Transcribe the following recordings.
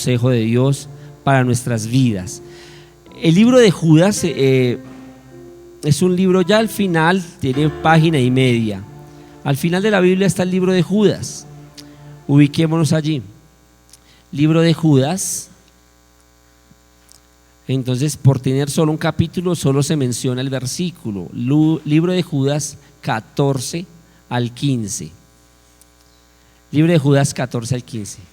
consejo de Dios para nuestras vidas. El libro de Judas es un libro ya al final, tiene página y media. Al final de la Biblia está el libro de Judas. Ubiquémonos allí. Libro de Judas. Entonces, por tener solo un capítulo, solo se menciona el versículo. Libro de Judas 14 al 15. Libro de Judas 14 al 15.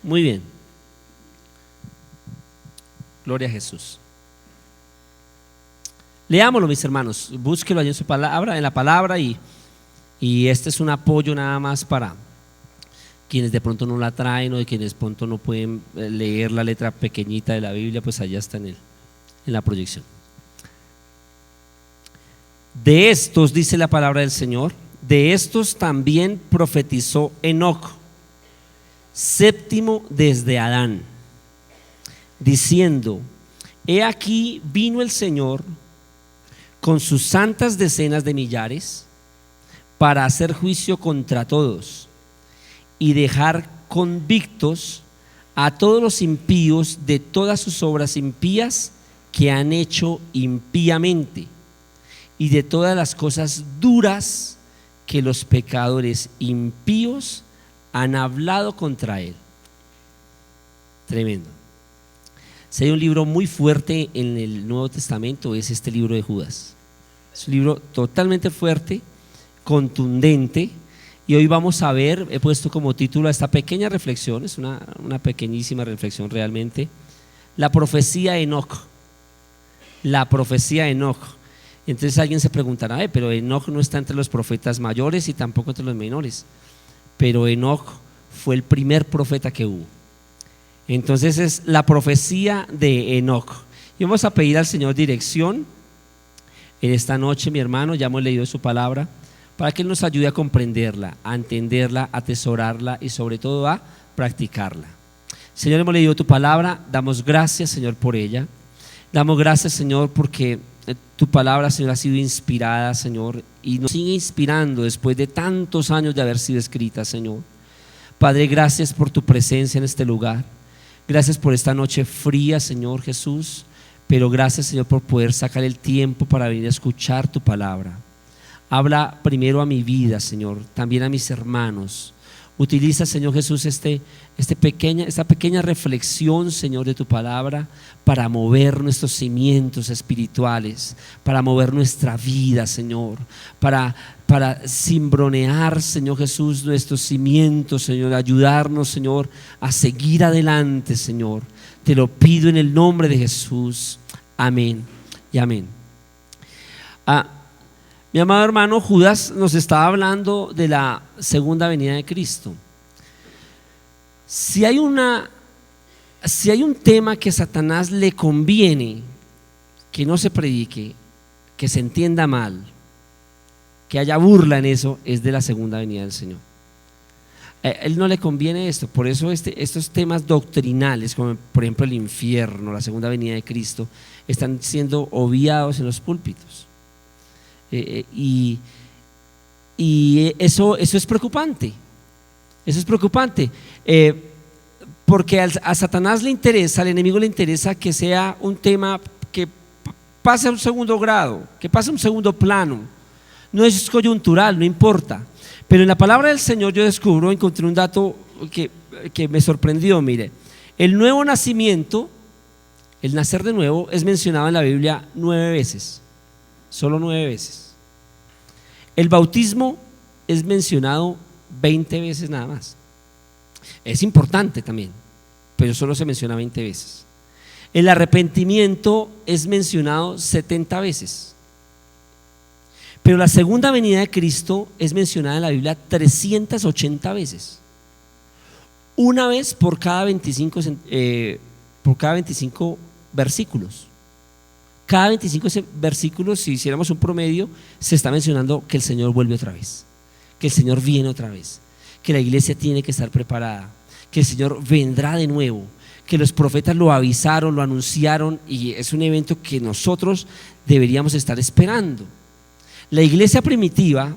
Muy bien. Gloria a Jesús. Leámoslo, mis hermanos. Búsquelo allí en su palabra, en la palabra, y este es un apoyo nada más para quienes de pronto no la traen o de quienes de pronto no pueden leer la letra pequeñita de la Biblia, pues allá está en la proyección. De estos, dice la palabra del Señor, de estos también profetizó Enoc, séptimo desde Adán, diciendo: he aquí vino el Señor con sus santas decenas de millares para hacer juicio contra todos y dejar convictos a todos los impíos de todas sus obras impías que han hecho impíamente, y de todas las cosas duras que los pecadores impíos han hablado contra él. Tremendo. Si hay un libro muy fuerte en el Nuevo Testamento, es este libro de Judas. Es un libro totalmente fuerte, contundente, y hoy vamos a ver, he puesto como título a esta pequeña reflexión, es una pequeñísima reflexión realmente, la profecía de Enoc. La profecía de Enoc. Entonces alguien se preguntará: pero Enoc no está entre los profetas mayores y tampoco entre los menores. Pero Enoc fue el primer profeta que hubo. Entonces es la profecía de Enoc. Y vamos a pedir al Señor dirección en esta noche, mi hermano. Ya hemos leído su palabra, para que Él nos ayude a comprenderla, a entenderla, a atesorarla y sobre todo a practicarla. Señor, hemos leído tu palabra, damos gracias, Señor, por ella. Damos gracias, Señor, porque tu palabra, Señor, ha sido inspirada, Señor, y nos sigue inspirando después de tantos años de haber sido escrita, Señor. Padre, gracias por tu presencia en este lugar. Gracias por esta noche fría, Señor Jesús, pero gracias, Señor, por poder sacar el tiempo para venir a escuchar tu palabra. Habla primero a mi vida, Señor, también a mis hermanos. Utiliza, Señor Jesús, esta pequeña reflexión, Señor, de tu palabra para mover nuestros cimientos espirituales, para mover nuestra vida, Señor, para cimbronear, Señor Jesús, nuestros cimientos, Señor, ayudarnos, Señor, a seguir adelante, Señor. Te lo pido en el nombre de Jesús. Amén y amén. Mi amado hermano, Judas nos estaba hablando de la segunda venida de Cristo. Si hay un tema que a Satanás le conviene que no se predique, que se entienda mal, que haya burla en eso, es de la segunda venida del Señor. A él no le conviene esto. Por eso estos temas doctrinales, como por ejemplo el infierno, la segunda venida de Cristo, están siendo obviados en los púlpitos. Y eso es preocupante. Eso es preocupante, porque a Satanás le interesa, al enemigo le interesa que sea un tema que pase a un segundo grado, que pase a un segundo plano. No es coyuntural, no importa. Pero en la palabra del Señor yo encontré un dato que me sorprendió. Mire, el nuevo nacimiento, el nacer de nuevo, es mencionado en la Biblia 9 veces, solo 9 veces. El bautismo es mencionado 20 veces nada más. Es importante también, pero solo se menciona 20 veces. El arrepentimiento es mencionado 70 veces. Pero la segunda venida de Cristo es mencionada en la Biblia 380 veces. Una vez por cada 25 versículos. Cada 25 versículos, si hiciéramos un promedio, se está mencionando que el Señor vuelve otra vez, que el Señor viene otra vez, que la iglesia tiene que estar preparada, que el Señor vendrá de nuevo, que los profetas lo avisaron, lo anunciaron, y es un evento que nosotros deberíamos estar esperando. La iglesia primitiva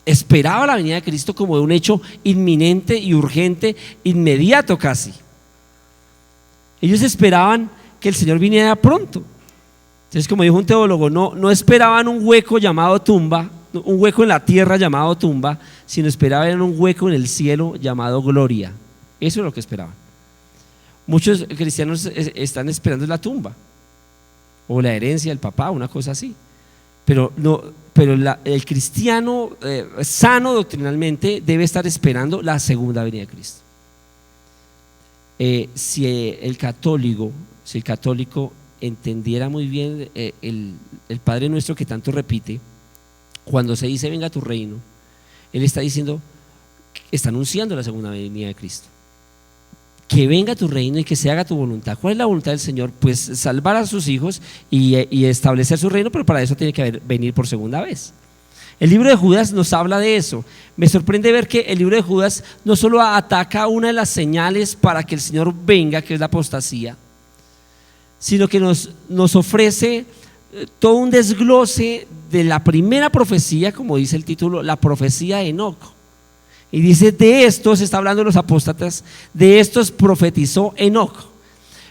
esperaba la venida de Cristo como de un hecho inminente y urgente, inmediato casi. Ellos esperaban que el Señor viniera pronto. Entonces, como dijo un teólogo, no esperaban un hueco llamado tumba, un hueco en la tierra llamado tumba, sino esperaban un hueco en el cielo llamado gloria. Eso es lo que esperaban. Muchos cristianos están esperando la tumba o la herencia del papá, una cosa así. Pero el cristiano sano doctrinalmente debe estar esperando la segunda venida de Cristo. Si el católico entendiera muy bien el Padre Nuestro que tanto repite, cuando se dice venga tu reino, él está diciendo, está anunciando la segunda venida de Cristo. Que venga tu reino y que se haga tu voluntad. ¿Cuál es la voluntad del Señor? Pues salvar a sus hijos y establecer su reino, pero para eso tiene que venir por segunda vez. El libro de Judas nos habla de eso. Me sorprende ver que el libro de Judas no solo ataca una de las señales para que el Señor venga, que es la apostasía, sino que nos ofrece todo un desglose de la primera profecía, como dice el título, la profecía de Enoc. Y dice, de estos, está hablando de los apóstatas, de estos profetizó Enoc.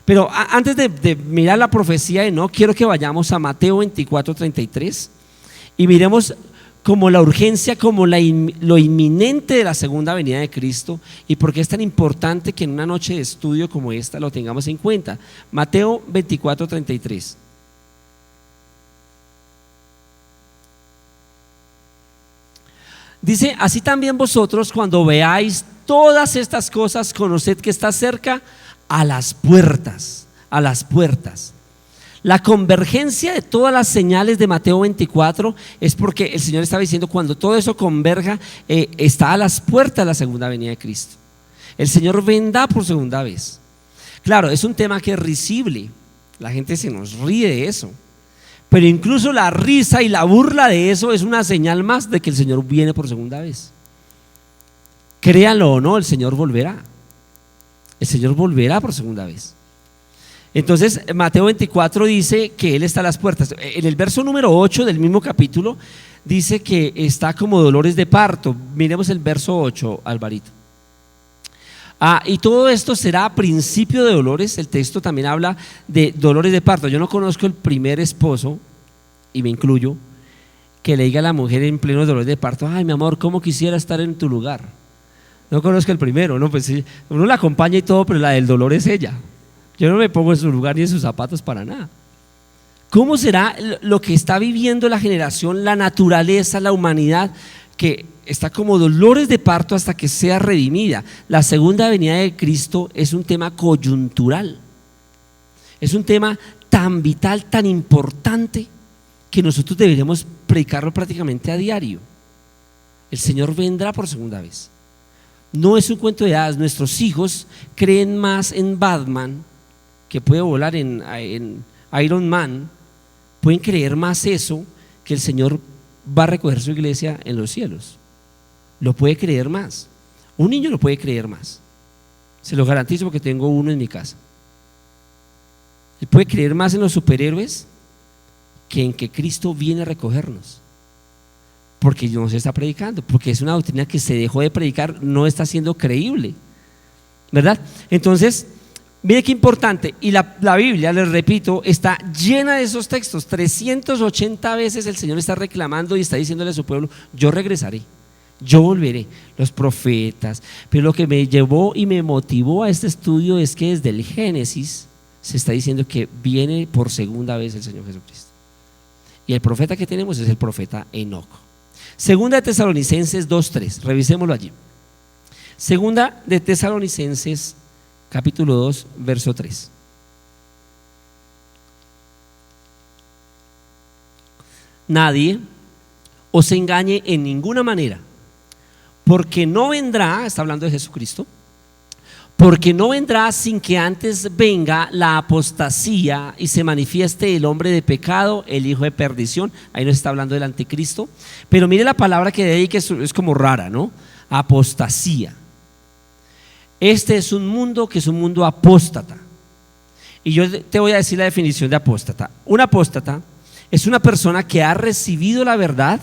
Pero antes de mirar la profecía de Enoc, quiero que vayamos a Mateo 24:33 y miremos como la urgencia, como lo inminente de la segunda venida de Cristo, y por qué es tan importante que en una noche de estudio como esta lo tengamos en cuenta. Mateo 24:33. Dice, así también vosotros cuando veáis todas estas cosas, conoced que está cerca a las puertas, a las puertas. La convergencia de todas las señales de Mateo 24 es porque el Señor estaba diciendo, cuando todo eso converja, está a las puertas la segunda venida de Cristo. El Señor vendrá por segunda vez. Claro, es un tema que es risible, la gente se nos ríe de eso. Pero incluso la risa y la burla de eso es una señal más de que el Señor viene por segunda vez. Créanlo o no, el Señor volverá. El Señor volverá por segunda vez. Entonces Mateo 24 dice que Él está a las puertas. En el verso número 8 del mismo capítulo dice que está como dolores de parto. Miremos el verso 8, Alvarito. Y todo esto será a principio de dolores. El texto también habla de dolores de parto. Yo no conozco el primer esposo, y me incluyo, que le diga a la mujer en pleno dolor de parto, ay mi amor, cómo quisiera estar en tu lugar. No conozco el primero, no, pues sí, uno la acompaña y todo, pero la del dolor es ella. Yo no me pongo en su lugar ni en sus zapatos para nada. ¿Cómo será lo que está viviendo la generación, la naturaleza, la humanidad, que está como dolores de parto hasta que sea redimida? La segunda venida de Cristo es un tema coyuntural, es un tema tan vital, tan importante, que nosotros deberíamos predicarlo prácticamente a diario. El Señor vendrá por segunda vez. No es un cuento de hadas. Nuestros hijos creen más en Batman, que puede volar, en Iron Man. Pueden creer más eso, que el Señor va a recoger su iglesia en los cielos. Lo puede creer más. Un niño lo puede creer más. Se lo garantizo porque tengo uno en mi casa. Él puede creer más en los superhéroes que en que Cristo viene a recogernos, porque no se está predicando, porque es una doctrina que se dejó de predicar, no está siendo creíble, ¿verdad? Entonces, mire qué importante. Y la Biblia, les repito, está llena de esos textos. 380 veces el Señor está reclamando y está diciéndole a su pueblo, yo regresaré, yo volveré. Los profetas. Pero lo que me llevó y me motivó a este estudio es que desde el Génesis se está diciendo que viene por segunda vez el Señor Jesucristo. Y el profeta que tenemos es el profeta Enoc. Segunda de Tesalonicenses 2:3, revisémoslo allí. Segunda de Tesalonicenses capítulo 2, verso 3. Nadie os engañe en ninguna manera, porque no vendrá, está hablando de Jesucristo, porque no vendrá sin que antes venga la apostasía y se manifieste el hombre de pecado, el hijo de perdición. Ahí nos está hablando del anticristo. Pero mire la palabra que de ahí, que es como rara, ¿no? Apostasía. Este es un mundo que es un mundo apóstata. Y yo te voy a decir la definición de apóstata. Un apóstata es una persona que ha recibido la verdad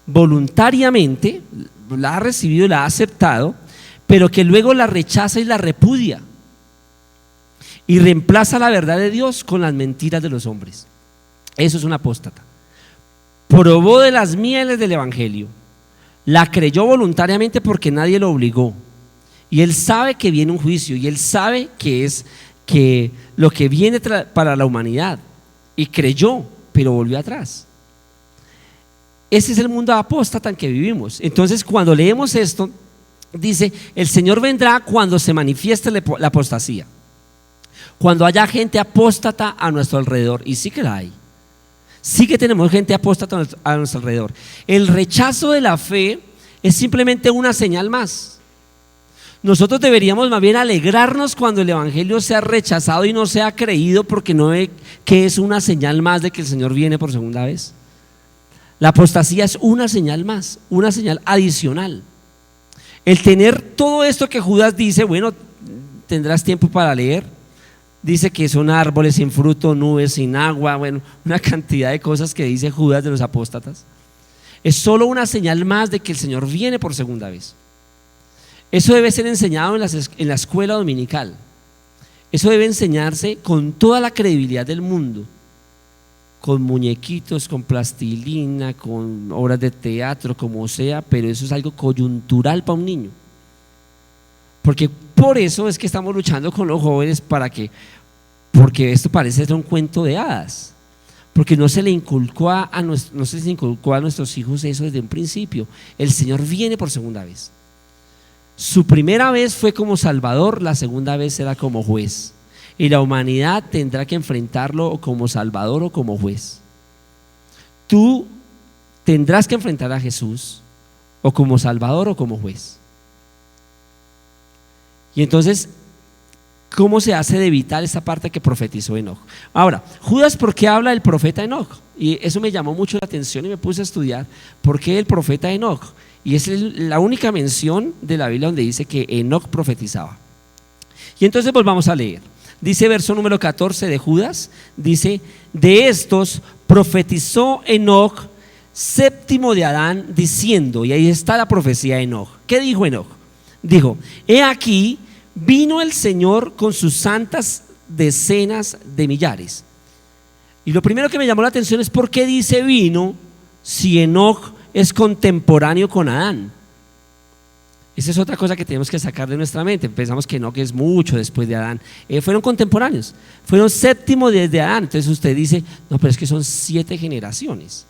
voluntariamente, la ha recibido y la ha aceptado, pero que luego la rechaza y la repudia y reemplaza la verdad de Dios con las mentiras de los hombres. Eso es un apóstata. Probó de las mieles del evangelio, la creyó voluntariamente porque nadie lo obligó, y él sabe que viene un juicio, y él sabe que es que lo que viene para la humanidad, y creyó, pero volvió atrás. Ese es el mundo apóstata en que vivimos. Entonces, cuando leemos esto, dice: el Señor vendrá cuando se manifieste la apostasía, cuando haya gente apóstata a nuestro alrededor, y sí que la hay. Sí que tenemos gente apóstata a nuestro alrededor. El rechazo de la fe es simplemente una señal más. Nosotros deberíamos más bien alegrarnos cuando el evangelio sea rechazado y no sea creído, porque no ve que es una señal más de que el Señor viene por segunda vez. La apostasía es una señal más, una señal adicional. El tener todo esto que Judas dice, bueno, tendrás tiempo para leer. Dice que son árboles sin fruto, nubes sin agua, bueno, una cantidad de cosas que dice Judas de los apóstatas. Es solo una señal más de que el Señor viene por segunda vez. Eso debe ser enseñado en la escuela dominical. Eso debe enseñarse con toda la credibilidad del mundo, con muñequitos, con plastilina, con obras de teatro, como sea, pero eso es algo coyuntural para un niño. Porque por eso es que estamos luchando con los jóvenes porque esto parece ser un cuento de hadas, porque no se le inculcó no se les inculcó a nuestros hijos eso desde un principio. El Señor viene por segunda vez. Su primera vez fue como Salvador, la segunda vez será como juez, y la humanidad tendrá que enfrentarlo como Salvador o como juez. Tú tendrás que enfrentar a Jesús o como Salvador o como juez. Y entonces, ¿cómo se hace de vital esta parte que profetizó Enoc? Ahora, Judas, ¿por qué habla del profeta Enoc? Y eso me llamó mucho la atención y me puse a estudiar por qué el profeta Enoc. Y es la única mención de la Biblia donde dice que Enoc profetizaba. Y entonces volvamos a leer. Dice verso número 14 de Judas, dice: de estos profetizó Enoc, séptimo de Adán, diciendo, y ahí está la profecía de Enoc. ¿Qué dijo Enoc? Dijo: he aquí, vino el Señor con sus santas decenas de millares. Y lo primero que me llamó la atención es por qué dice vino si Enoc es contemporáneo con Adán. Esa es otra cosa que tenemos que sacar de nuestra mente. Pensamos que Enoc es mucho después de Adán. Fueron contemporáneos, fueron séptimo desde Adán. Entonces usted dice: no, pero es que son 7 generaciones.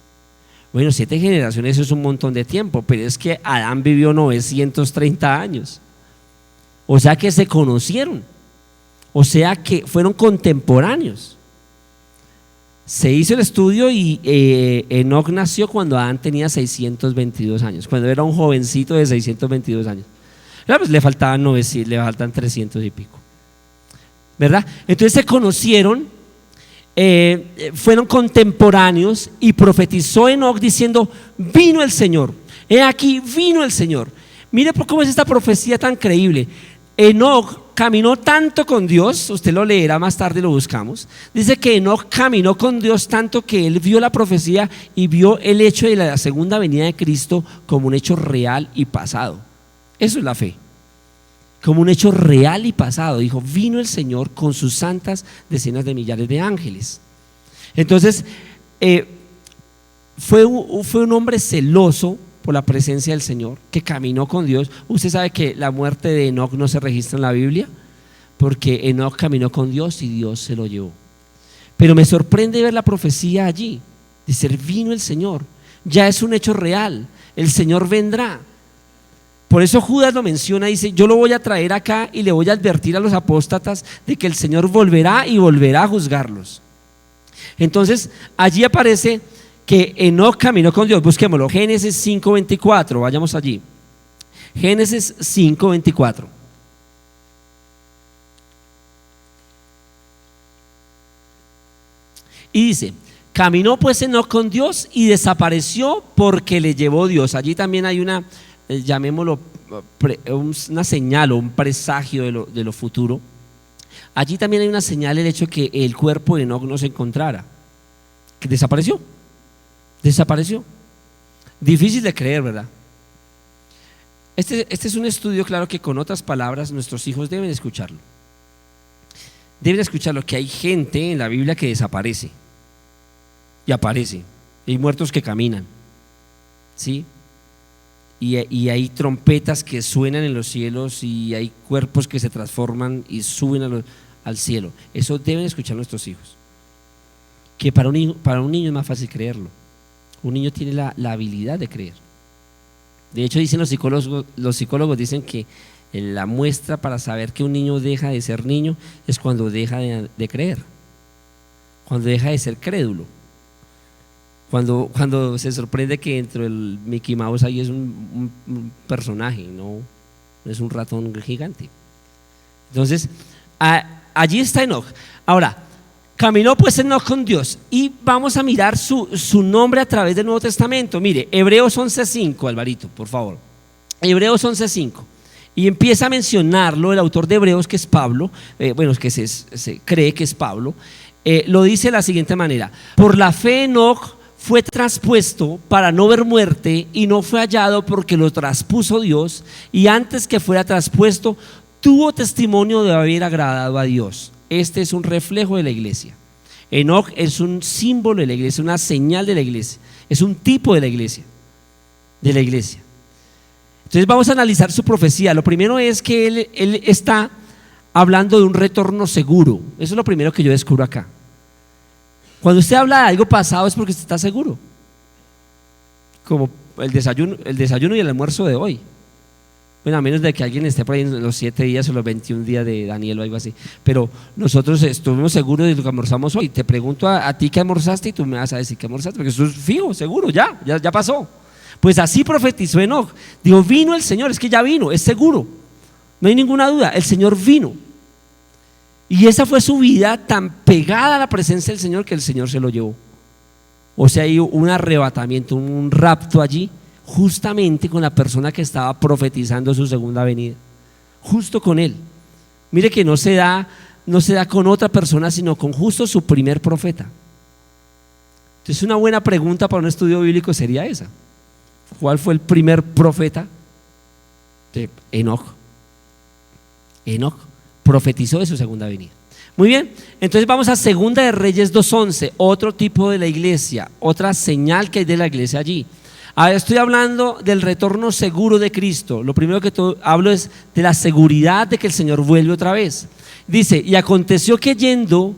Bueno, 7 generaciones es un montón de tiempo, pero es que Adán vivió 930 años. O sea que se conocieron, o sea que fueron contemporáneos. Se hizo el estudio y Enoc nació cuando Adán tenía 622 años, cuando era un jovencito de 622 años. Pues le faltaban 900, le faltan 300 y pico, ¿verdad? Entonces se conocieron, fueron contemporáneos, y profetizó Enoc diciendo: vino el Señor, he aquí vino el Señor. Mire cómo es esta profecía tan creíble. Enoc caminó tanto con Dios, usted lo leerá más tarde y lo buscamos. Dice que Enoc caminó con Dios tanto que él vio la profecía y vio el hecho de la segunda venida de Cristo como un hecho real y pasado. Eso es la fe, como un hecho real y pasado. Dijo: vino el Señor con sus santas decenas de millares de ángeles. Entonces fue un hombre celoso por la presencia del Señor, que caminó con Dios. Usted sabe que la muerte de Enoc no se registra en la Biblia, porque Enoc caminó con Dios y Dios se lo llevó. Pero me sorprende ver la profecía allí. Dice: vino el Señor, ya es un hecho real, el Señor vendrá. Por eso Judas lo menciona, dice: yo lo voy a traer acá y le voy a advertir a los apóstatas de que el Señor volverá y volverá a juzgarlos. Entonces allí aparece que Enoc caminó con Dios. Busquémoslo, Génesis 5:24, vayamos allí. Génesis 5:24. Y dice: caminó pues Enoc con Dios y desapareció porque le llevó Dios. Allí también hay una, llamémoslo una señal o un presagio de lo futuro, allí también hay una señal, el hecho de que el cuerpo de Enoc no se encontrara, que desapareció. Difícil de creer, ¿verdad? Este es un estudio, claro, que con otras palabras nuestros hijos deben escucharlo. Deben escucharlo, que hay gente en la Biblia que desaparece y aparece. Hay muertos que caminan, ¿sí? Y hay trompetas que suenan en los cielos y hay cuerpos que se transforman y suben al cielo. Eso deben escuchar nuestros hijos. Que para un niño es más fácil creerlo. Un niño tiene la habilidad de creer. De hecho, dicen los psicólogos dicen que la muestra para saber que un niño deja de ser niño es cuando deja de creer, cuando deja de ser crédulo, cuando se sorprende que dentro del Mickey Mouse ahí es un personaje, no es un ratón gigante. Entonces, allí está Enoc. Ahora, caminó pues Enoc con Dios, y vamos a mirar su nombre a través del Nuevo Testamento. Mire, Hebreos 11:5, Alvarito, por favor. Hebreos 11:5. Y empieza a mencionarlo el autor de Hebreos, que es Pablo, que se cree que es Pablo. Lo dice de la siguiente manera: por la fe Enoc fue traspuesto para no ver muerte, y no fue hallado porque lo traspuso Dios, y antes que fuera traspuesto tuvo testimonio de haber agradado a Dios. Este es un reflejo de la iglesia. Enoc es un símbolo de la iglesia, una señal de la iglesia, es un tipo de la iglesia. Entonces vamos a analizar su profecía. Lo primero es que él está hablando de un retorno seguro. Eso es lo primero que yo descubro acá. Cuando usted habla de algo pasado es porque usted está seguro, como el desayuno y el almuerzo de hoy. Bueno, a menos de que alguien esté por ahí en los 7 días o los 21 días de Daniel o algo así. Pero nosotros estuvimos seguros de lo que almorzamos hoy. Te pregunto a ti qué almorzaste y tú me vas a decir qué almorzaste, porque eso es fijo, seguro, ya pasó. Pues así profetizó Enoc. Dijo, vino el Señor, es que ya vino, es seguro, no hay ninguna duda, el Señor vino. Y esa fue su vida, tan pegada a la presencia del Señor que el Señor se lo llevó. O sea, hay un arrebatamiento, un rapto allí, justamente con la persona que estaba profetizando su segunda venida, justo con él. Mire que no se da con otra persona, sino con justo su primer profeta. Entonces, una buena pregunta para un estudio bíblico sería esa: ¿cuál fue el primer profeta? Enoc. Enoc profetizó de su segunda venida. Muy bien, entonces vamos a Segunda de Reyes 2:11, otro tipo de la iglesia, otra señal que hay de la iglesia allí. Ahora estoy hablando del retorno seguro de Cristo. Lo primero que hablo es de la seguridad de que el Señor vuelve otra vez. Dice, y aconteció que yendo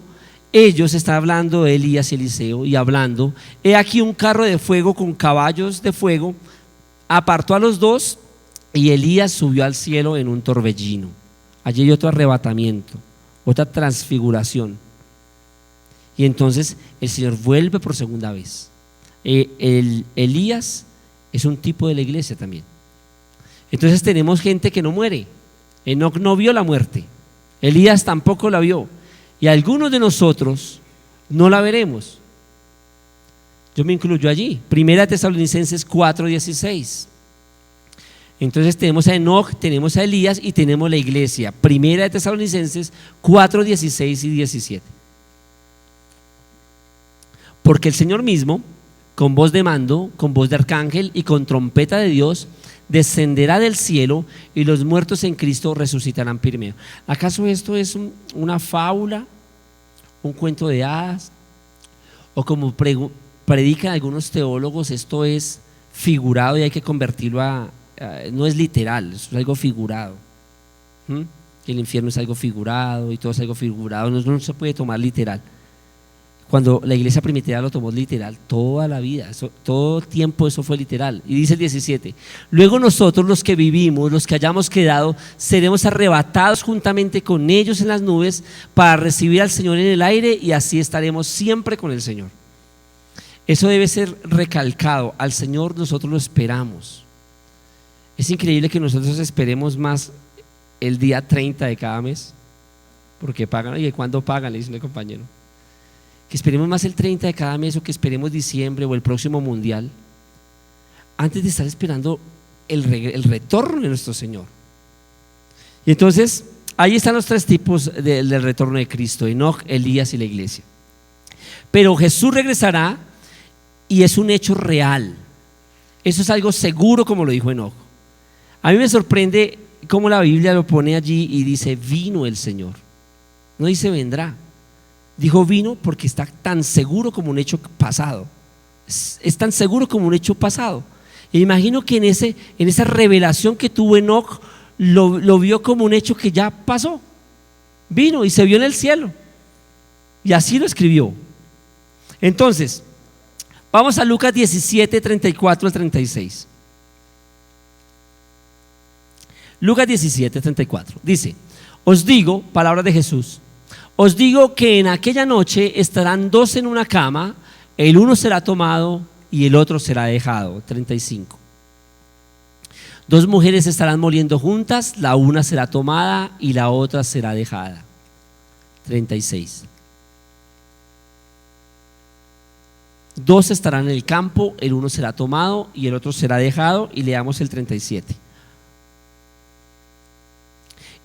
ellos, está hablando de Elías y Eliseo, y hablando, he aquí un carro de fuego con caballos de fuego, apartó a los dos, y Elías subió al cielo en un torbellino. Allí hay otro arrebatamiento, otra transfiguración. Y entonces el Señor vuelve por segunda vez. Elías es un tipo de la iglesia también. Entonces tenemos gente que no muere. Enoc no vio la muerte, Elías tampoco la vio, y algunos de nosotros no la veremos. Yo me incluyo allí. Primera Tesalonicenses 4:16. Entonces tenemos a Enoc, tenemos a Elías y tenemos la iglesia. Primera de Tesalonicenses 4:16 y 17. Porque el Señor mismo, con voz de mando, con voz de arcángel y con trompeta de Dios, descenderá del cielo, y los muertos en Cristo resucitarán primero. ¿Acaso esto es una fábula, un cuento de hadas? O como predican algunos teólogos, esto es figurado y hay que convertirlo no es literal, es algo figurado. El infierno es algo figurado y todo es algo figurado, no se puede tomar literal. Cuando la iglesia primitiva lo tomó literal, toda la vida, todo tiempo eso fue literal. Y dice el 17, luego nosotros los que vivimos, los que hayamos quedado, seremos arrebatados juntamente con ellos en las nubes para recibir al Señor en el aire, y así estaremos siempre con el Señor. Eso debe ser recalcado, al Señor nosotros lo esperamos. Es increíble que nosotros esperemos más el día 30 de cada mes, porque pagan. ¿Y cuándo pagan?, le dice un compañero. Que esperemos más el 30 de cada mes, o que esperemos diciembre o el próximo mundial, antes de estar esperando el retorno de nuestro Señor. Y entonces, ahí están los tres tipos del retorno de Cristo: Enoc, Elías y la iglesia. Pero Jesús regresará y es un hecho real. Eso es algo seguro, como lo dijo Enoc. A mí me sorprende cómo la Biblia lo pone allí y dice: vino el Señor. No dice vendrá. Dijo vino porque está tan seguro como un hecho pasado. Es tan seguro como un hecho pasado. E imagino que en esa revelación que tuvo Enoc, lo vio como un hecho que ya pasó. Vino y se vio en el cielo. Y así lo escribió. Entonces, vamos a Lucas 17, 34 al 36. Lucas 17, 34. Dice: os digo, palabra de Jesús, os digo que en aquella noche estarán dos en una cama, el uno será tomado y el otro será dejado. 35. Dos mujeres estarán moliendo juntas, la una será tomada y la otra será dejada. 36. Dos estarán en el campo, el uno será tomado y el otro será dejado. Y leamos el 37.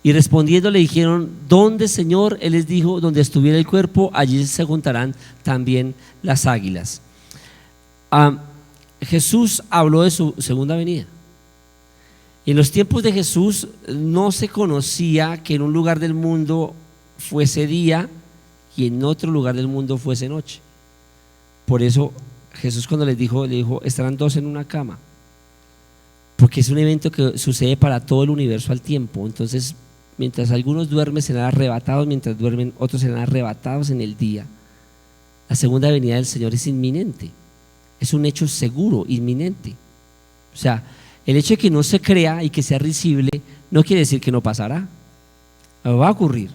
Y respondiendo le dijeron: ¿dónde, Señor? Él les dijo: donde estuviera el cuerpo, allí se juntarán también las águilas. Jesús habló de su segunda venida. En los tiempos de Jesús no se conocía que en un lugar del mundo fuese día y en otro lugar del mundo fuese noche. Por eso Jesús, cuando les dijo, le dijo: estarán dos en una cama, porque es un evento que sucede para todo el universo al tiempo. Entonces, mientras algunos duermen, serán arrebatados; mientras duermen, otros serán arrebatados en el día. La segunda venida del Señor es inminente, es un hecho seguro, inminente. O sea, el hecho de que no se crea y que sea risible no quiere decir que no pasará. Va a ocurrir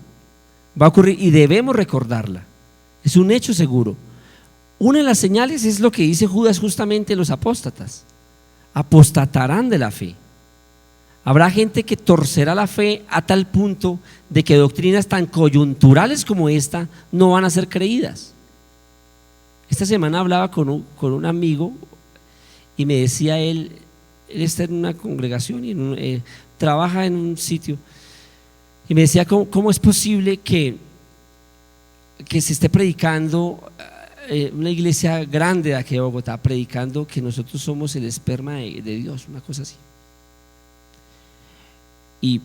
y debemos recordarla. Es un hecho seguro. Una de las señales es lo que dice Judas justamente: los apóstatas apostatarán de la fe. Habrá gente que torcerá la fe a tal punto de que doctrinas tan coyunturales como esta no van a ser creídas. Esta semana hablaba con un amigo y me decía él está en una congregación y trabaja en un sitio, y me decía: ¿cómo es posible que se esté predicando, una iglesia grande de aquí de Bogotá, predicando que nosotros somos el esperma de Dios, una cosa así, y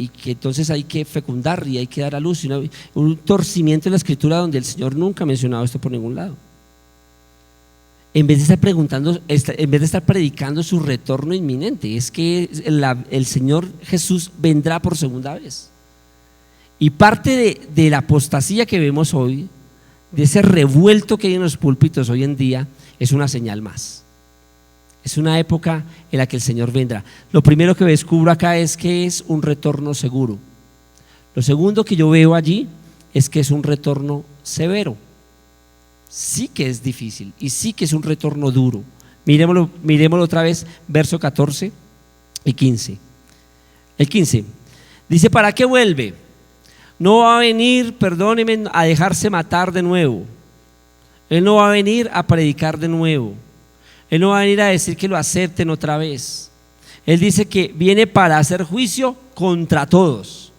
que entonces hay que fecundar y hay que dar a luz, un torcimiento en la escritura donde el Señor nunca ha mencionado esto por ningún lado? En vez de estar predicando su retorno inminente, es que el Señor Jesús vendrá por segunda vez. Y parte de la apostasía que vemos hoy, de ese revuelto que hay en los púlpitos hoy en día, es una señal más. Es una época en la que el Señor vendrá. Lo primero que descubro acá es que es un retorno seguro. Lo segundo que yo veo allí es que es un retorno severo. Sí que es difícil y sí que es un retorno duro. Miremoslo otra vez, verso 14 y 15. El 15 dice: ¿para qué vuelve? No va a venir, perdónenme, a dejarse matar de nuevo. Él no va a venir a predicar de nuevo. Él no va a venir a decir que lo acepten otra vez. Él dice que viene para hacer juicio contra todos.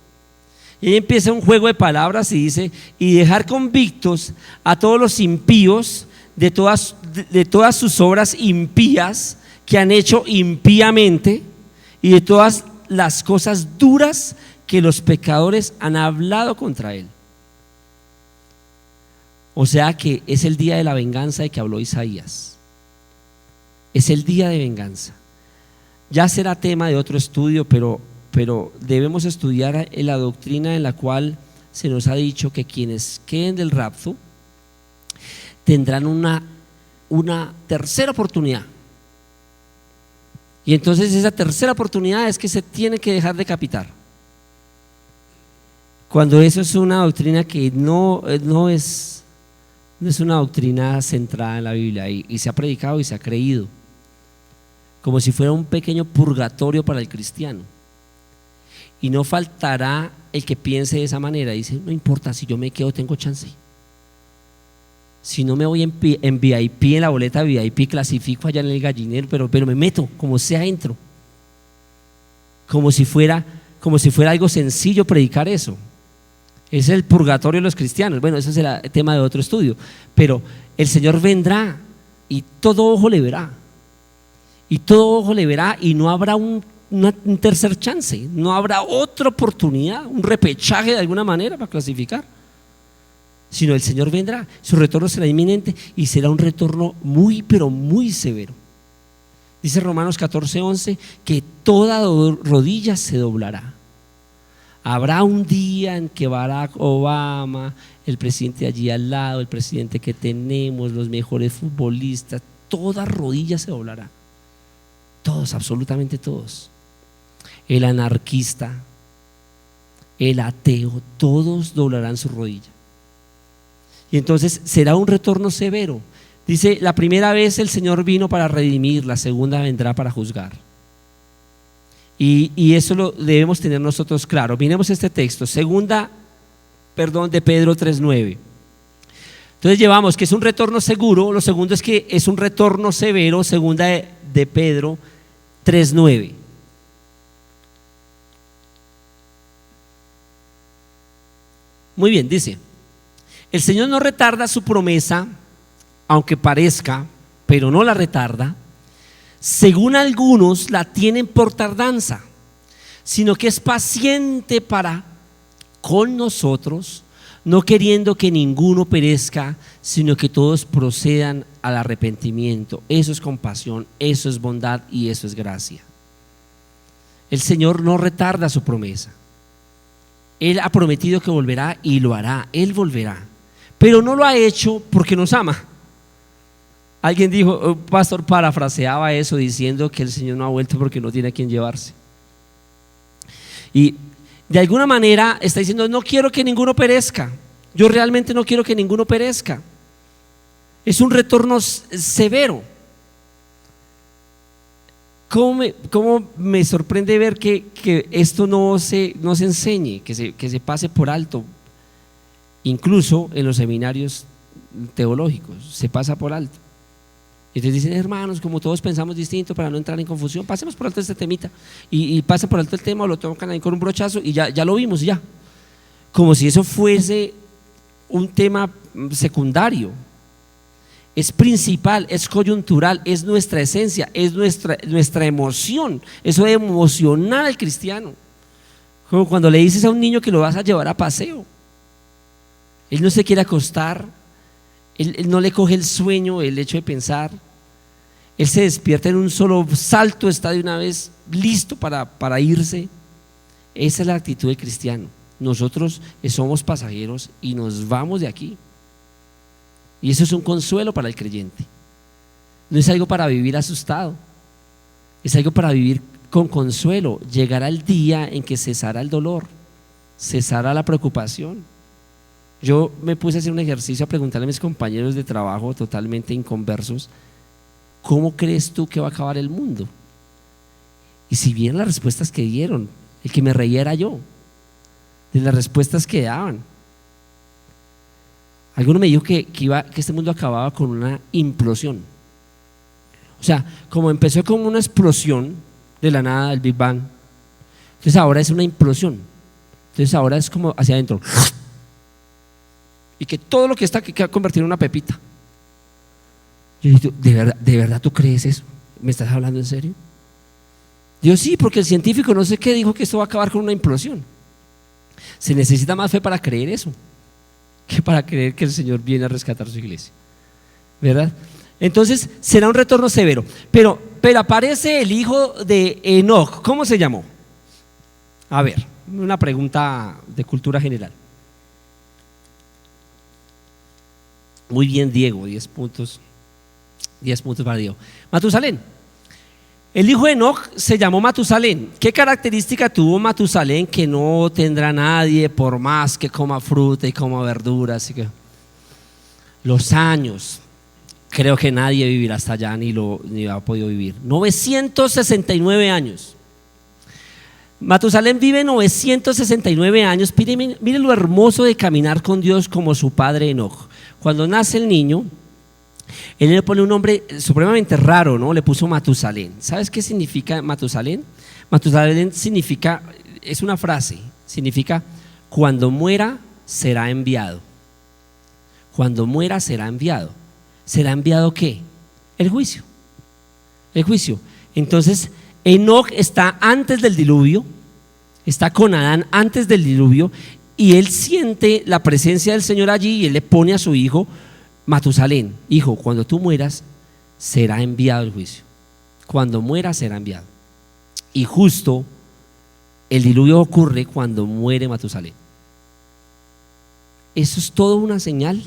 Y ahí empieza un juego de palabras y dice: y dejar convictos a todos los impíos de todas sus obras impías que han hecho impíamente, y de todas las cosas duras que los pecadores han hablado contra él. O sea que es el día de la venganza de que habló Isaías. Es el día de venganza. Ya será tema de otro estudio, pero debemos estudiar la doctrina en la cual se nos ha dicho que quienes queden del rapto tendrán una tercera oportunidad. Y entonces esa tercera oportunidad es que se tiene que dejar decapitar. Cuando eso es una doctrina que no es una doctrina centrada en la Biblia, y se ha predicado y se ha creído como si fuera un pequeño purgatorio para el cristiano. Y no faltará el que piense de esa manera. Dice: no importa, si yo me quedo tengo chance. Si no me voy en VIP, en la boleta VIP, clasifico allá en el gallinero, pero me meto, como sea entro. como si fuera algo sencillo predicar eso. Es el purgatorio de los cristianos. Bueno, eso será tema de otro estudio. Pero el Señor vendrá y todo ojo le verá. Y todo ojo le verá y no habrá un tercer chance, no habrá otra oportunidad, un repechaje de alguna manera para clasificar, sino el Señor vendrá, su retorno será inminente y será un retorno muy, pero muy severo. Dice Romanos 14:11 que toda rodilla se doblará. Habrá un día en que Barack Obama, el presidente allí al lado, el presidente que tenemos, los mejores futbolistas, toda rodilla se doblará. Todos, absolutamente todos. El anarquista, el ateo, todos doblarán su rodilla. Y entonces será un retorno severo. Dice, la primera vez el Señor vino para redimir, la segunda vendrá para juzgar. Y eso lo debemos tener nosotros claro. Miremos este texto, de Pedro 3:9. Entonces llevamos que es un retorno seguro, lo segundo es que es un retorno severo, segunda de Pedro 3:9. Muy bien, dice, el Señor no retarda su promesa, aunque parezca, pero no la retarda, según algunos la tienen por tardanza, sino que es paciente para con nosotros, no queriendo que ninguno perezca, sino que todos procedan al arrepentimiento. Eso es compasión, eso es bondad y eso es gracia. El Señor no retarda su promesa. Él ha prometido que volverá y lo hará, Él volverá, pero no lo ha hecho porque nos ama. Alguien dijo, un pastor parafraseaba eso diciendo que el Señor no ha vuelto porque no tiene a quien llevarse. Y de alguna manera está diciendo, no quiero que ninguno perezca. Yo realmente no quiero que ninguno perezca. Es un retorno severo. ¿Cómo me sorprende ver que esto no se enseñe, que se pase por alto? Incluso en los seminarios teológicos se pasa por alto. Y entonces dicen, hermanos, como todos pensamos distinto, para no entrar en confusión, pasemos por alto este temita. Y pasan por alto el tema o lo tocan ahí con un brochazo y ya lo vimos, ya. Como si eso fuese un tema secundario. Es principal, es coyuntural, es nuestra esencia, es nuestra emoción. Eso debe emocionar al cristiano. Como cuando le dices a un niño que lo vas a llevar a paseo. Él no se quiere acostar. Él no le coge el sueño, el hecho de pensar. Él se despierta en un solo salto, está de una vez listo para irse. Esa es la actitud del cristiano. Nosotros somos pasajeros y nos vamos de aquí. Y eso es un consuelo para el creyente. No es algo para vivir asustado, es algo para vivir con consuelo. Llegará el día en que cesará el dolor, cesará la preocupación. Yo me puse a hacer un ejercicio a preguntarle a mis compañeros de trabajo totalmente inconversos, ¿cómo crees tú que va a acabar el mundo? Y si bien las respuestas que dieron, el que me reía era yo, de las respuestas que daban. Alguno me dijo que este mundo acababa con una implosión. O sea, como empezó como una explosión de la nada, el Big Bang, entonces ahora es una implosión. Entonces ahora es como hacia adentro. Y que todo lo que está aquí queda convertido en una pepita. Yo dije, ¿de verdad tú crees eso? ¿Me estás hablando en serio? Yo sí, porque el científico no sé qué dijo que esto va a acabar con una implosión. Se necesita más fe para creer eso que para creer que el Señor viene a rescatar su iglesia, ¿verdad? Entonces será un retorno severo, pero aparece el hijo de Enoc. ¿Cómo se llamó? A ver, una pregunta de cultura general. Muy bien, Diego, 10 puntos. 10 puntos para Diego. Matusalén. El hijo de Enoc se llamó Matusalén. ¿Qué característica tuvo Matusalén que no tendrá nadie por más que coma fruta y coma verduras? Así que los años, creo que nadie vivirá hasta allá ni ha podido vivir. 969 años. Matusalén vive 969 años. Mire lo hermoso de caminar con Dios como su padre Enoc. Cuando nace el niño, Él le pone un nombre supremamente raro, ¿no? Le puso Matusalén. ¿Sabes qué significa Matusalén? Matusalén significa, es una frase, significa cuando muera será enviado. Cuando muera será enviado. ¿Será enviado qué? El juicio. El juicio. Entonces, Enoc está antes del diluvio, está con Adán antes del diluvio, y él siente la presencia del Señor allí y él le pone a su hijo Matusalén: hijo, cuando tú mueras será enviado el juicio. Cuando muera será enviado. Y justo el diluvio ocurre cuando muere Matusalén. Eso es todo una señal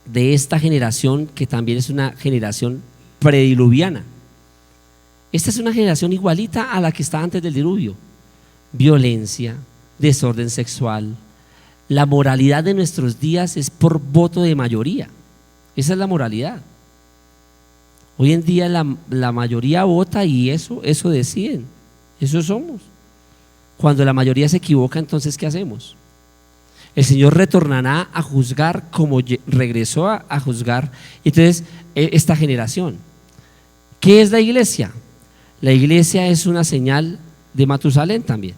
de esta generación, que también es una generación prediluviana. Esta es una generación igualita a la que estaba antes del diluvio. Violencia, desorden sexual. La moralidad de nuestros días es por voto de mayoría. Esa es la moralidad. Hoy en día la mayoría vota y eso deciden. Eso somos. Cuando la mayoría se equivoca, entonces ¿qué hacemos? El Señor retornará a juzgar como regresó a juzgar. Entonces, esta generación, ¿qué es la iglesia? La iglesia es una señal de Matusalén también.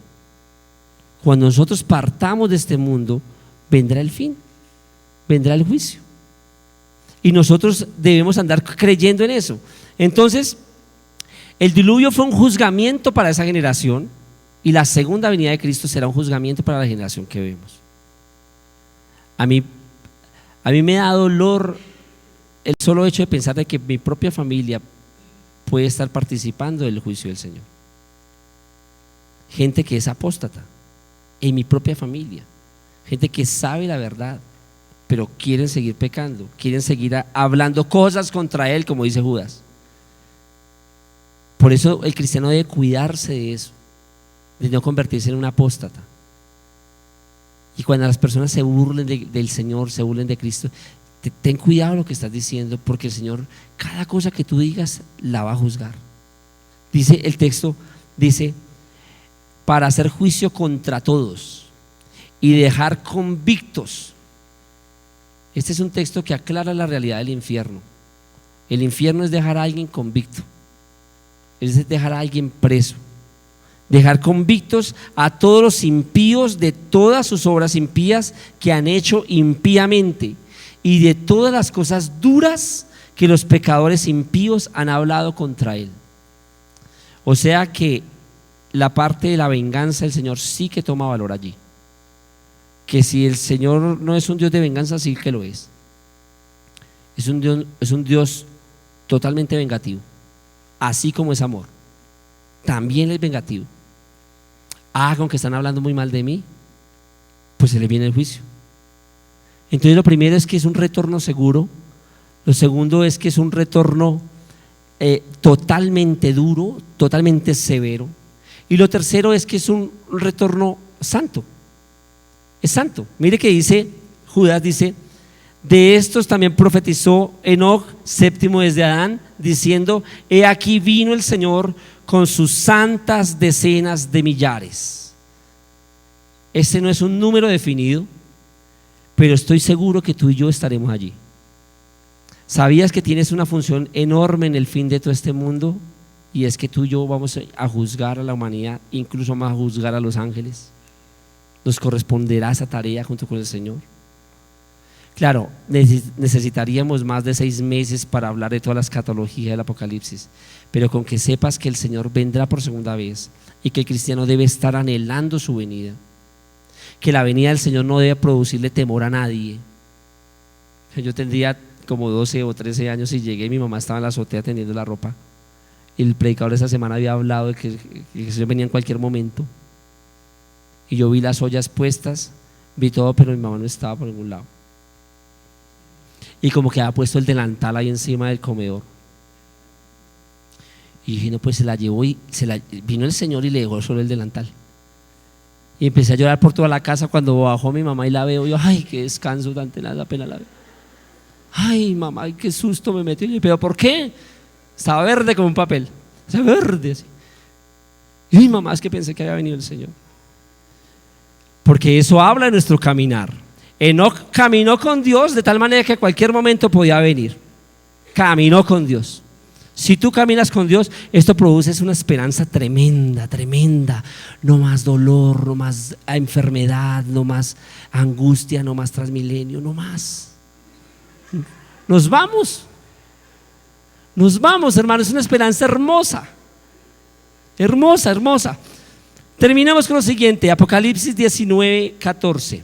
Cuando nosotros partamos de este mundo, vendrá el fin, vendrá el juicio. Y nosotros debemos andar creyendo en eso. Entonces, el diluvio fue un juzgamiento para esa generación, y la segunda venida de Cristo será un juzgamiento para la generación que vemos. A mí me da dolor el solo hecho de pensar de que mi propia familia puede estar participando del juicio del Señor. Gente que es apóstata en mi propia familia, gente que sabe la verdad, pero quieren seguir pecando, quieren seguir hablando cosas contra Él, como dice Judas. Por eso el cristiano debe cuidarse de eso, de no convertirse en un apóstata. Y cuando las personas se burlen del Señor, se burlen de Cristo, ten cuidado lo que estás diciendo, porque el Señor, cada cosa que tú digas, la va a juzgar. Dice el texto, dice, para hacer juicio contra todos y dejar convictos. Este es un texto que aclara la realidad del infierno. El infierno es dejar a alguien convicto, es dejar a alguien preso. Dejar convictos a todos los impíos de todas sus obras impías que han hecho impíamente, y de todas las cosas duras que los pecadores impíos han hablado contra Él. O sea que la parte de la venganza, el Señor sí que toma valor allí. Que si el Señor no es un Dios de venganza, sí que lo es. Es un Dios totalmente vengativo, así como es amor. También es vengativo. Con que están hablando muy mal de mí, pues se le viene el juicio. Entonces, lo primero es que es un retorno seguro. Lo segundo es que es un retorno totalmente duro, totalmente severo. Y lo tercero es que es un retorno santo. Es santo. Mire que dice Judas, dice: de estos también profetizó Enoc, séptimo desde Adán, diciendo: he aquí vino el Señor con sus santas decenas de millares. Este no es un número definido, pero estoy seguro que tú y yo estaremos allí. ¿Sabías que tienes una función enorme en el fin de todo este mundo? Y es que tú y yo vamos a juzgar a la humanidad, incluso vamos a juzgar a los ángeles. Nos corresponderá esa tarea junto con el Señor. Claro, necesitaríamos más de 6 meses para hablar de toda la escatología del Apocalipsis, pero con que sepas que el Señor vendrá por segunda vez y que el cristiano debe estar anhelando su venida, que la venida del Señor no debe producirle temor a nadie. Yo tendría como 12 o 13 años y llegué, mi mamá estaba en la azotea tendiendo la ropa, y el predicador esa semana había hablado de que el Señor venía en cualquier momento, y yo vi las ollas puestas, vi todo, pero mi mamá no estaba por ningún lado. Y como que había puesto el delantal ahí encima del comedor. Y dije, no, pues se la llevó, y vino el Señor y le dejó solo el delantal. Y empecé a llorar por toda la casa. Cuando bajó mi mamá y la veo, yo, ay, qué descanso, tan tenaz, la pena la veo. Ay, mamá, ay, qué susto me metió. Y yo, ¿pero por qué? Estaba verde como un papel, estaba verde así. Y mi mamá, es que pensé que había venido el Señor. Porque eso habla de nuestro caminar. Enoc caminó con Dios de tal manera que a cualquier momento podía venir. caminó con Dios. Si tú caminas con Dios, esto produce una esperanza tremenda, tremenda. No más dolor, no más enfermedad, no más angustia, no más transmilenio, no más. Nos vamos, hermanos. Es una esperanza hermosa, hermosa, hermosa. Terminamos con lo siguiente, Apocalipsis 19:14.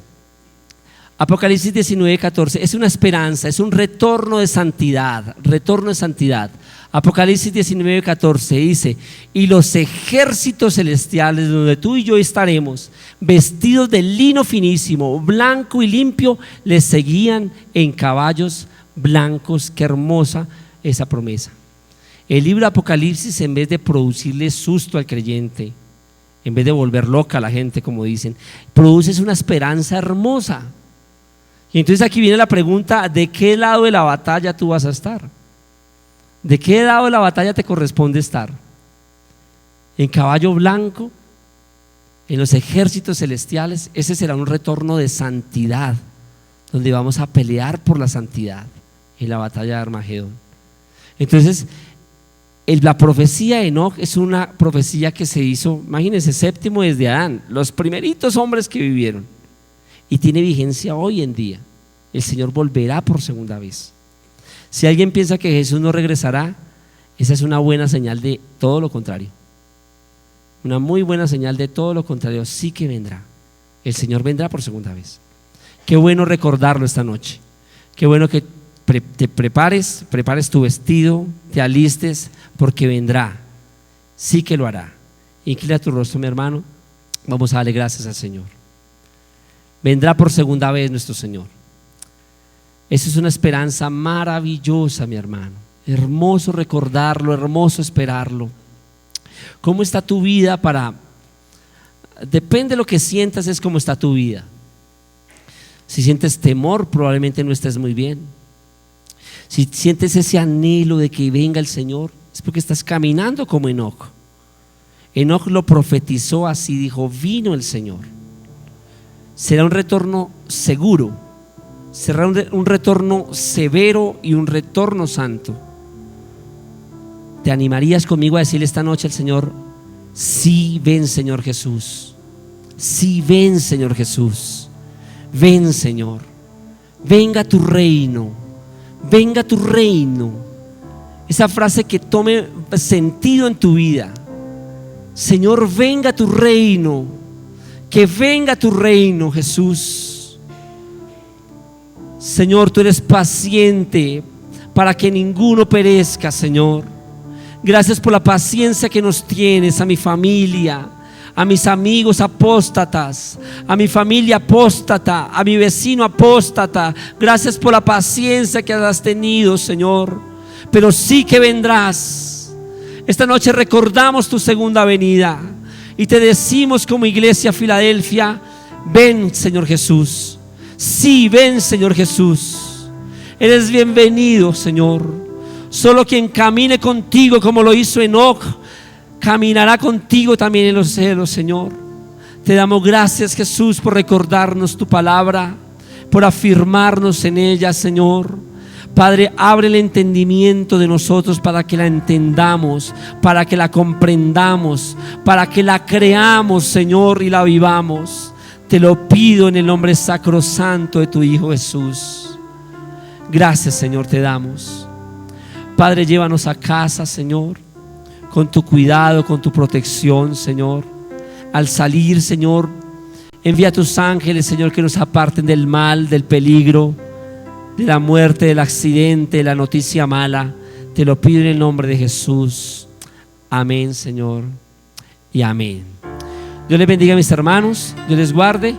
Apocalipsis 19:14 es una esperanza, es un retorno de santidad, retorno de santidad. Apocalipsis 19:14 dice: y los ejércitos celestiales donde tú y yo estaremos, vestidos de lino finísimo, blanco y limpio, les seguían en caballos blancos. Qué hermosa esa promesa. El libro de Apocalipsis, en vez de producirle susto al creyente, en vez de volver loca a la gente, como dicen, produce una esperanza hermosa. Y entonces aquí viene la pregunta: ¿de qué lado de la batalla tú vas a estar? ¿De qué lado de la batalla te corresponde estar? ¿En caballo blanco? ¿En los ejércitos celestiales? Ese será un retorno de santidad, donde vamos a pelear por la santidad en la batalla de Armagedón. Entonces, la profecía de Enoc es una profecía que se hizo, imagínense, séptimo desde Adán, los primeritos hombres que vivieron, y tiene vigencia hoy en día. El Señor volverá por segunda vez. Si alguien piensa que Jesús no regresará, esa es una buena señal de todo lo contrario. Una muy buena señal de todo lo contrario. Sí que vendrá. El Señor vendrá por segunda vez. Qué bueno recordarlo esta noche. Qué bueno que te prepares tu vestido, te alistes, porque vendrá. Sí que lo hará. Inclina tu rostro, mi hermano. Vamos a darle gracias al Señor. Vendrá por segunda vez nuestro Señor. Eso es una esperanza maravillosa, mi hermano. Hermoso recordarlo, hermoso esperarlo. ¿Cómo está tu vida? Depende de lo que sientas, es cómo está tu vida. Si sientes temor, probablemente no estés muy bien. Si sientes ese anhelo de que venga el Señor, es porque estás caminando como Enoc. Enoc lo profetizó así, dijo: vino el Señor. Será un retorno seguro. Será un retorno severo y un retorno santo. ¿Te animarías conmigo a decirle esta noche al Señor: sí, ven Señor Jesús? Sí, ven Señor Jesús. Ven Señor. Venga tu reino. Venga tu reino. Esa frase que tome sentido en tu vida. Señor, venga tu reino. Que venga tu reino, Jesús. Señor, tú eres paciente para que ninguno perezca, Señor. Gracias por la paciencia que nos tienes a mi familia, a mis amigos apóstatas, a mi familia apóstata, a mi vecino apóstata. Gracias por la paciencia que has tenido, Señor. Pero sí que vendrás. Esta noche recordamos tu segunda venida y te decimos como iglesia Filadelfia: ven Señor Jesús. Sí, ven Señor Jesús. Eres bienvenido, Señor. Solo quien camine contigo como lo hizo Enoc, caminará contigo también en los cielos, Señor. Te damos gracias, Jesús, por recordarnos tu palabra, por afirmarnos en ella, Señor. Padre, abre el entendimiento de nosotros para que la entendamos, para que la comprendamos, para que la creamos, Señor, y la vivamos. Te lo pido en el nombre sacrosanto de tu Hijo Jesús. Gracias, Señor, te damos. Padre, llévanos a casa, Señor, con tu cuidado, con tu protección, Señor. Al salir, Señor, envía a tus ángeles, Señor, que nos aparten del mal, del peligro, de la muerte, del accidente, de la noticia mala. Te lo pido en el nombre de Jesús. Amén, Señor, y amén. Dios les bendiga, mis hermanos. Dios les guarde.